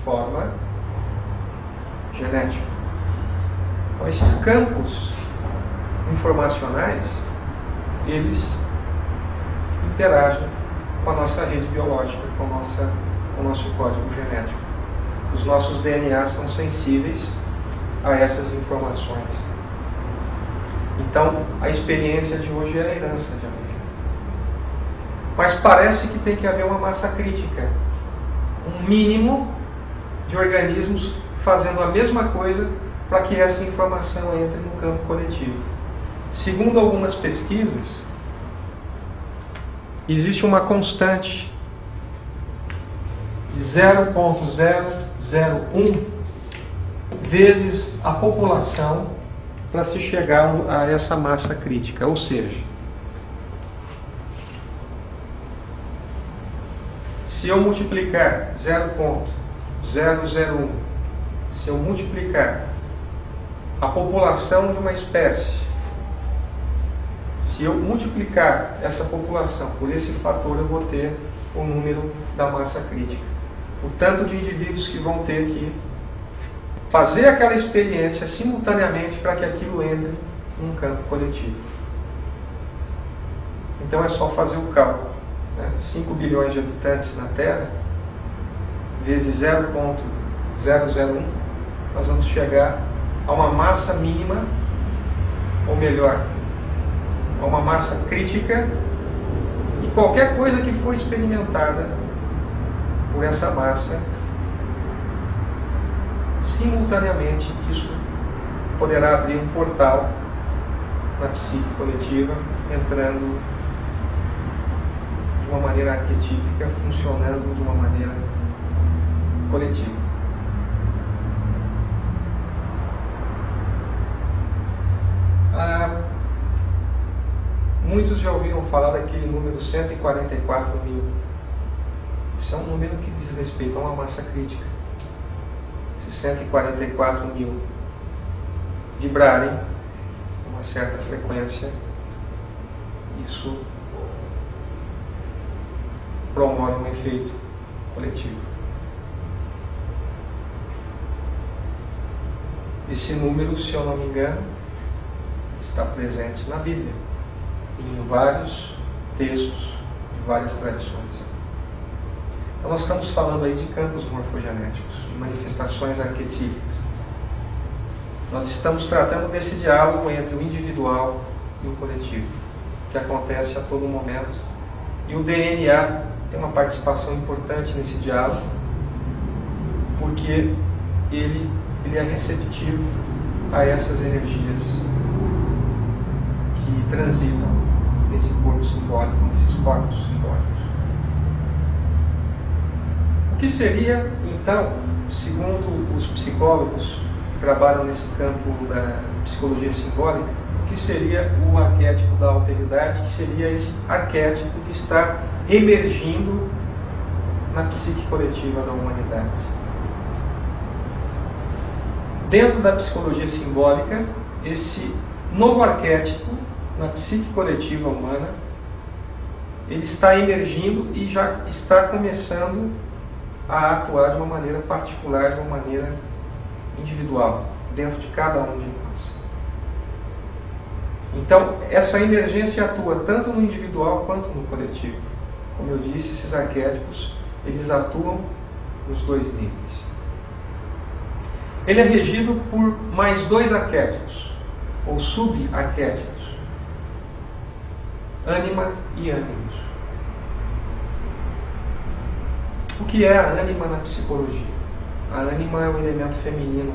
forma genética. Então, esses campos informacionais, eles interagem com a nossa rede biológica, com o nosso código genético. Os nossos DNAs são sensíveis a essas informações. Então, a experiência de hoje é a herança de amanhã. Mas parece que tem que haver uma massa crítica, um mínimo de organismos fazendo a mesma coisa para que essa informação entre no campo coletivo. Segundo algumas pesquisas, existe uma constante de 0,001 vezes a população para se chegar a essa massa crítica. Ou seja, se eu multiplicar 0,001, se eu multiplicar a população de uma espécie, se eu multiplicar essa população por esse fator, eu vou ter o número da massa crítica. O tanto de indivíduos que vão ter que fazer aquela experiência simultaneamente para que aquilo entre num campo coletivo. Então é só fazer o cálculo. 5 bilhões de habitantes na Terra, vezes 0,001, nós vamos chegar a uma massa mínima, ou melhor, a uma massa crítica, e qualquer coisa que for experimentada por essa massa, simultaneamente isso poderá abrir um portal na psique coletiva, entrando de uma maneira arquetípica, funcionando de uma maneira coletiva. Muitos já ouviram falar daquele número 144 mil. Isso é um número que diz respeito a uma massa crítica. Se 144 mil vibrarem com uma certa frequência, isso promove um efeito coletivo. Esse número, se eu não me engano, está presente na Bíblia, em vários textos, de várias tradições. Então nós estamos falando aí de campos morfogenéticos, de manifestações arquetípicas. Nós estamos tratando desse diálogo entre o individual e o coletivo, que acontece a todo momento. E o DNA tem uma participação importante nesse diálogo, porque ele é receptivo a essas energias que transitam nesse corpo simbólico, nesses corpos simbólicos. O que seria, então, segundo os psicólogos que trabalham nesse campo da psicologia simbólica, o que seria o arquétipo da alteridade, que seria esse arquétipo que está emergindo na psique coletiva da humanidade? Dentro da psicologia simbólica, esse novo arquétipo na psique coletiva humana, ele está emergindo e já está começando a atuar de uma maneira particular, de uma maneira individual, dentro de cada um de nós. Então, essa emergência atua tanto no individual quanto no coletivo. Como eu disse, esses arquétipos, eles atuam nos dois níveis. Ele é regido por mais dois arquétipos, ou subarquétipos: ânima e ânimos. O que é a ânima na psicologia? A ânima é o elemento feminino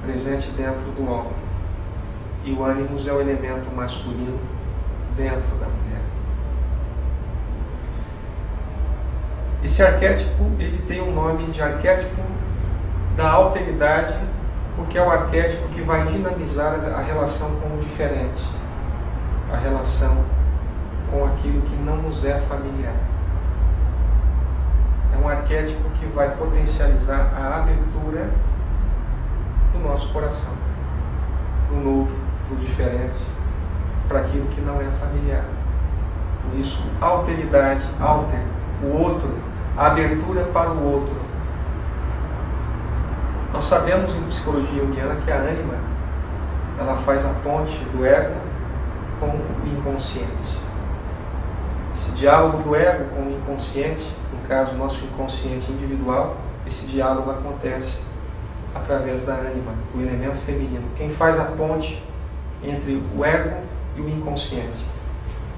presente dentro do homem, e o ânimos é o elemento masculino dentro da mulher. Esse arquétipo, ele tem o nome de arquétipo da alteridade, porque é o arquétipo que vai dinamizar a relação com o diferente, a relação com aquilo que não nos é familiar. É um arquétipo que vai potencializar a abertura do nosso coração, do novo, do diferente, para aquilo que não é familiar. Por isso, alteridade, alter, o outro, a abertura para o outro, sabemos em psicologia junguiana que a ânima, ela faz a ponte do ego com o inconsciente. Esse diálogo do ego com o inconsciente, no caso, o nosso inconsciente individual, esse diálogo acontece através da ânima, do elemento feminino. Quem faz a ponte entre o ego e o inconsciente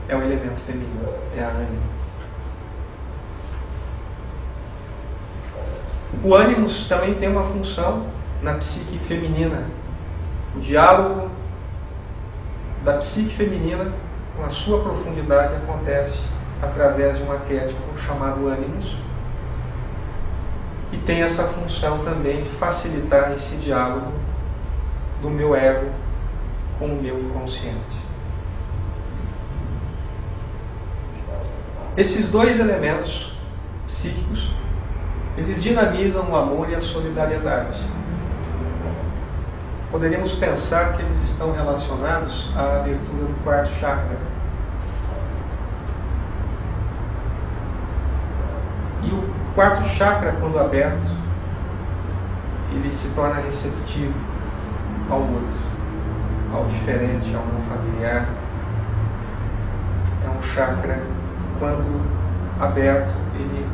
é o elemento feminino, é a ânima. O ânimos também tem uma função na psique feminina. O diálogo da psique feminina com a sua profundidade acontece através de um arquétipo chamado ânimos, e tem essa função também de facilitar esse diálogo do meu ego com o meu inconsciente. Esses dois elementos psíquicos, eles dinamizam o amor e a solidariedade. Poderíamos pensar que eles estão relacionados à abertura do quarto chakra. E o quarto chakra, quando aberto, ele se torna receptivo ao outro, ao diferente, ao não familiar. É um chakra, quando aberto, ele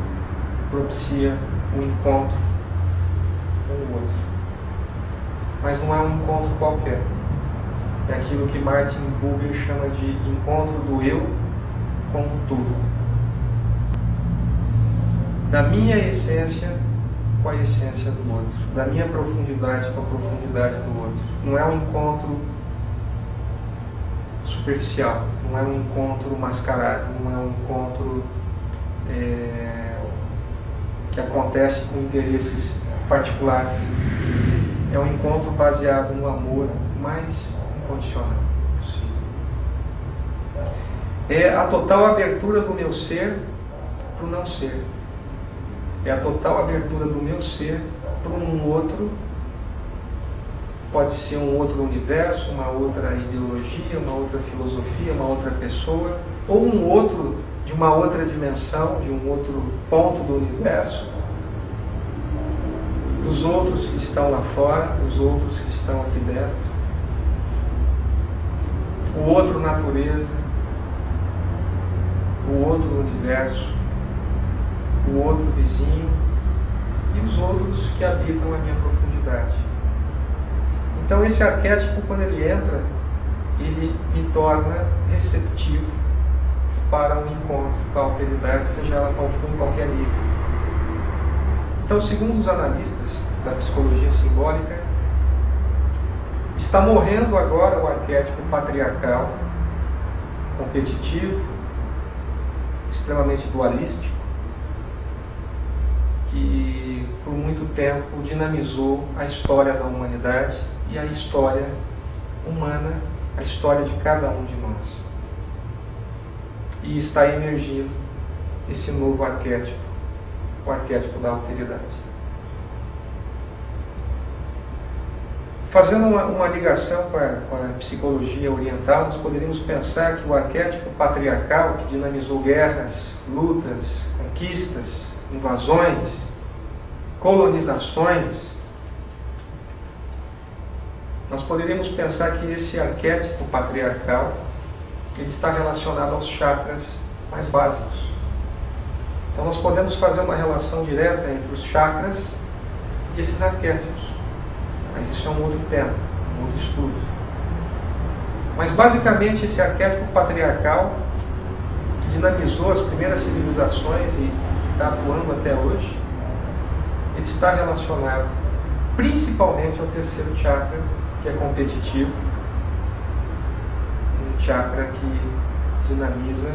propicia um encontro com o outro. Mas não é um encontro qualquer. É aquilo que Martin Buber chama de encontro do eu com o tudo. Da minha essência com a essência do outro. Da minha profundidade com a profundidade do outro. Não é um encontro superficial. Não é um encontro mascarado. Não é um encontro que acontece com interesses particulares. É um encontro baseado no amor mais incondicional possível. É a total abertura do meu ser para o não ser. É a total abertura do meu ser para um outro. Pode ser um outro universo, uma outra ideologia, uma outra filosofia, uma outra pessoa, ou um outro de uma outra dimensão, de um outro ponto do universo, dos outros que estão lá fora, dos outros que estão aqui dentro, o outro natureza, o outro universo, o outro vizinho e os outros que habitam a minha profundidade. Então esse arquétipo, quando ele entra, ele me torna receptivo para um encontro com a alteridade, seja ela qual for, em qualquer nível. Então, segundo os analistas da psicologia simbólica, está morrendo agora o arquétipo patriarcal, competitivo, extremamente dualístico, que por muito tempo dinamizou a história da humanidade e a história humana, a história de cada um de nós. E está emergindo esse novo arquétipo, o arquétipo da alteridade. Fazendo uma ligação com a psicologia oriental, nós poderíamos pensar que o arquétipo patriarcal, que dinamizou guerras, lutas, conquistas, invasões, colonizações, nós poderíamos pensar que esse arquétipo patriarcal ele está relacionado aos chakras mais básicos. Então nós podemos fazer uma relação direta entre os chakras e esses arquétipos. Mas isso é um outro tema, um outro estudo. Mas basicamente esse arquétipo patriarcal, que dinamizou as primeiras civilizações e está atuando até hoje, ele está relacionado principalmente ao terceiro chakra, que é competitivo, um chakra que dinamiza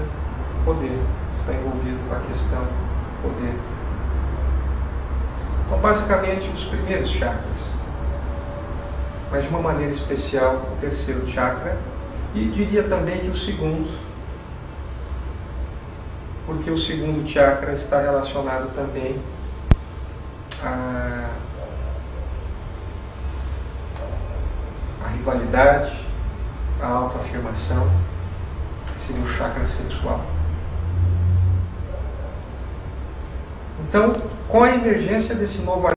o poder, está envolvido com a questão do poder. Então basicamente os primeiros chakras, mas de uma maneira especial o terceiro chakra, e diria também que o segundo, porque o segundo chakra está relacionado também à rivalidade, à autoafirmação, que seria o chakra sexual. Então, com a emergência desse novo